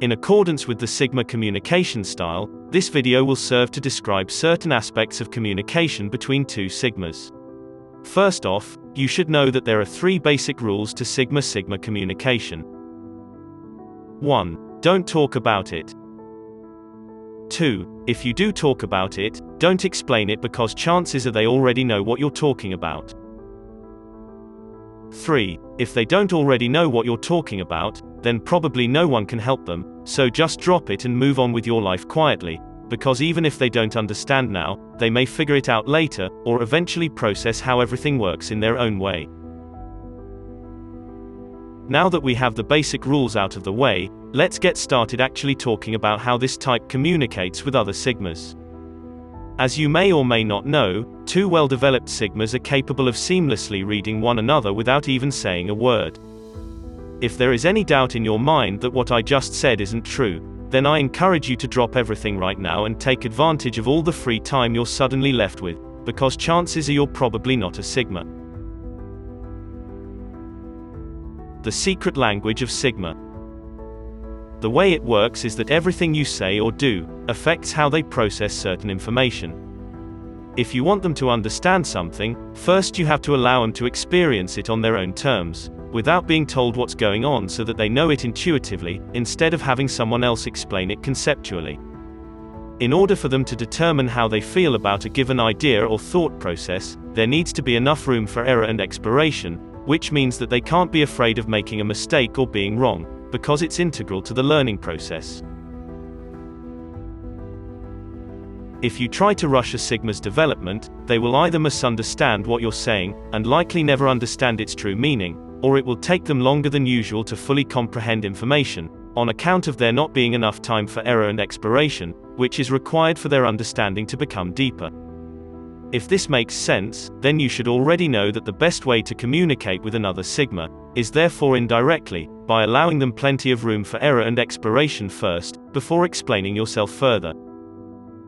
In accordance with the Sigma communication style, this video will serve to describe certain aspects of communication between two Sigmas. First off, you should know that there are three basic rules to Sigma-Sigma communication. 1. Don't talk about it. 2. If you do talk about it, don't explain it because chances are they already know what you're talking about. 3. If they don't already know what you're talking about, then probably no one can help them, so just drop it and move on with your life quietly, because even if they don't understand now, they may figure it out later, or eventually process how everything works in their own way. Now that we have the basic rules out of the way, let's get started actually talking about how this type communicates with other Sigmas. As you may or may not know, two well-developed Sigmas are capable of seamlessly reading one another without even saying a word. If there is any doubt in your mind that what I just said isn't true, then I encourage you to drop everything right now and take advantage of all the free time you're suddenly left with, because chances are you're probably not a Sigma. The secret language of Sigma. The way it works is that everything you say or do affects how they process certain information. If you want them to understand something, first you have to allow them to experience it on their own terms, without being told what's going on so that they know it intuitively, instead of having someone else explain it conceptually. In order for them to determine how they feel about a given idea or thought process, there needs to be enough room for error and exploration, which means that they can't be afraid of making a mistake or being wrong, because it's integral to the learning process. If you try to rush a Sigma's development, they will either misunderstand what you're saying, and likely never understand its true meaning, or it will take them longer than usual to fully comprehend information, on account of there not being enough time for error and exploration, which is required for their understanding to become deeper. If this makes sense, then you should already know that the best way to communicate with another Sigma is therefore indirectly, by allowing them plenty of room for error and exploration first, before explaining yourself further.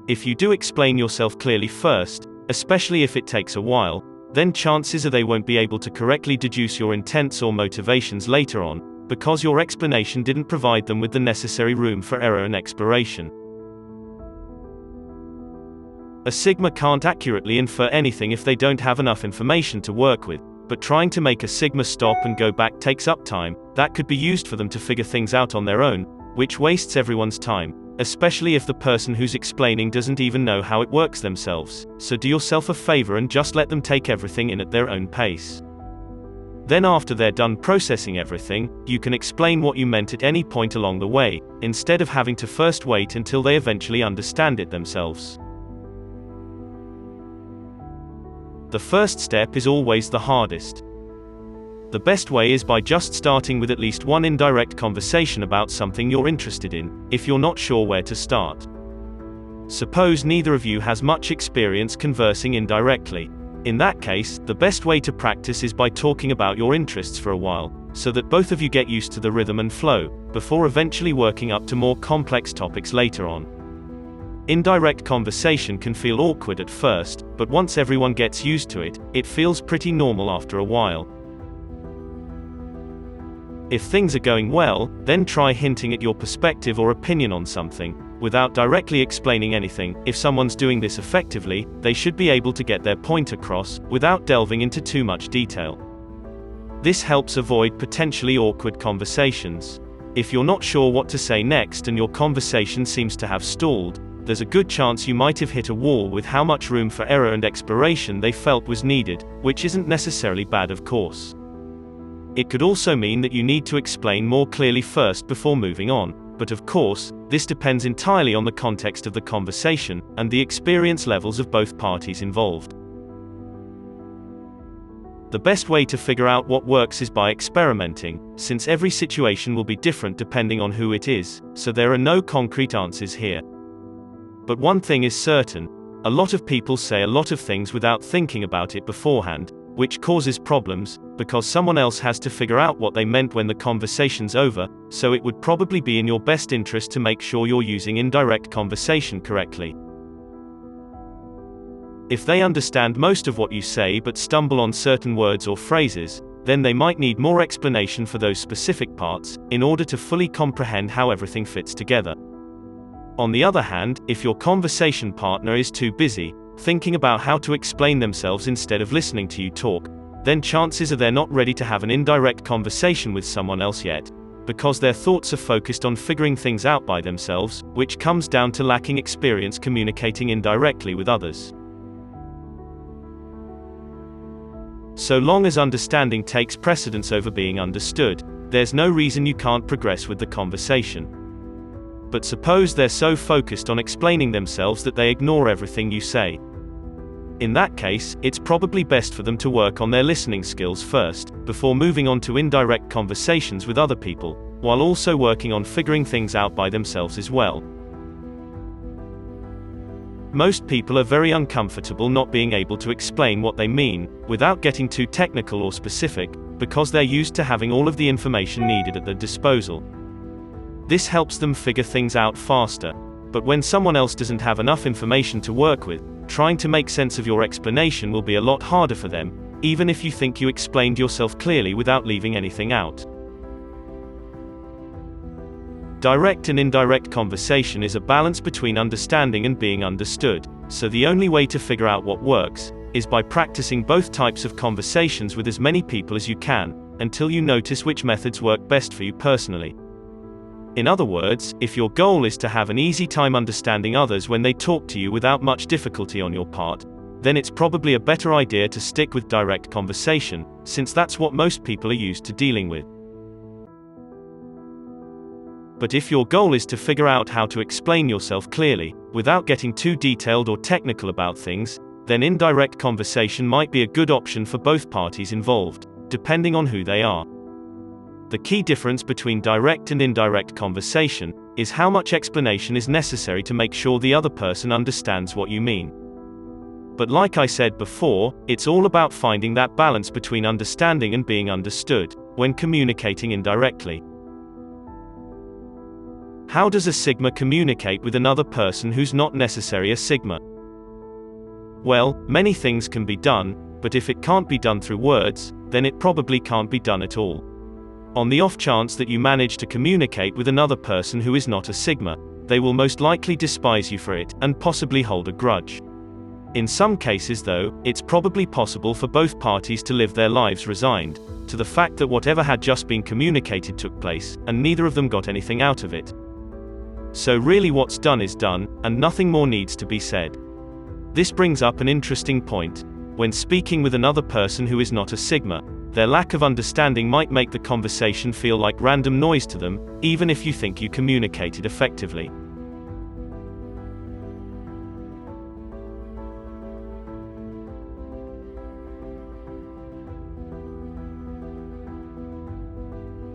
If you do explain yourself clearly first, especially if it takes a while, then chances are they won't be able to correctly deduce your intents or motivations later on, because your explanation didn't provide them with the necessary room for error and exploration. A Sigma can't accurately infer anything if they don't have enough information to work with, but trying to make a Sigma stop and go back takes up time that could be used for them to figure things out on their own, which wastes everyone's time, especially if the person who's explaining doesn't even know how it works themselves. So do yourself a favor and just let them take everything in at their own pace. Then after they're done processing everything, you can explain what you meant at any point along the way, instead of having to first wait until they eventually understand it themselves. The first step is always the hardest. The best way is by just starting with at least one indirect conversation about something you're interested in, if you're not sure where to start. Suppose neither of you has much experience conversing indirectly. In that case, the best way to practice is by talking about your interests for a while, so that both of you get used to the rhythm and flow, before eventually working up to more complex topics later on. Indirect conversation can feel awkward at first, but once everyone gets used to it, it feels pretty normal after a while. If things are going well, then try hinting at your perspective or opinion on something, without directly explaining anything. If someone's doing this effectively, they should be able to get their point across, without delving into too much detail. This helps avoid potentially awkward conversations. If you're not sure what to say next and your conversation seems to have stalled, there's a good chance you might have hit a wall with how much room for error and exploration they felt was needed, which isn't necessarily bad, of course. It could also mean that you need to explain more clearly first before moving on, but of course, this depends entirely on the context of the conversation, and the experience levels of both parties involved. The best way to figure out what works is by experimenting, since every situation will be different depending on who it is, so there are no concrete answers here. But one thing is certain, a lot of people say a lot of things without thinking about it beforehand, which causes problems, because someone else has to figure out what they meant when the conversation's over, so it would probably be in your best interest to make sure you're using indirect conversation correctly. If they understand most of what you say but stumble on certain words or phrases, then they might need more explanation for those specific parts, in order to fully comprehend how everything fits together. On the other hand, if your conversation partner is too busy, thinking about how to explain themselves instead of listening to you talk, then chances are they're not ready to have an indirect conversation with someone else yet, because their thoughts are focused on figuring things out by themselves, which comes down to lacking experience communicating indirectly with others. So long as understanding takes precedence over being understood, there's no reason you can't progress with the conversation. But suppose they're so focused on explaining themselves that they ignore everything you say. In that case, it's probably best for them to work on their listening skills first, before moving on to indirect conversations with other people, while also working on figuring things out by themselves as well. Most people are very uncomfortable not being able to explain what they mean, without getting too technical or specific, because they're used to having all of the information needed at their disposal. This helps them figure things out faster. But when someone else doesn't have enough information to work with, trying to make sense of your explanation will be a lot harder for them, even if you think you explained yourself clearly without leaving anything out. Direct and indirect conversation is a balance between understanding and being understood, so the only way to figure out what works is by practicing both types of conversations with as many people as you can, until you notice which methods work best for you personally. In other words, if your goal is to have an easy time understanding others when they talk to you without much difficulty on your part, then it's probably a better idea to stick with direct conversation, since that's what most people are used to dealing with. But if your goal is to figure out how to explain yourself clearly, without getting too detailed or technical about things, then indirect conversation might be a good option for both parties involved, depending on who they are. The key difference between direct and indirect conversation is how much explanation is necessary to make sure the other person understands what you mean. But like I said before, it's all about finding that balance between understanding and being understood, when communicating indirectly. How does a Sigma communicate with another person who's not necessarily a Sigma? Well, many things can be done, but if it can't be done through words, then it probably can't be done at all. On the off chance that you manage to communicate with another person who is not a Sigma, they will most likely despise you for it, and possibly hold a grudge. In some cases though, it's probably possible for both parties to live their lives resigned to the fact that whatever had just been communicated took place, and neither of them got anything out of it. So really what's done is done, and nothing more needs to be said. This brings up an interesting point. When speaking with another person who is not a Sigma, their lack of understanding might make the conversation feel like random noise to them, even if you think you communicated effectively.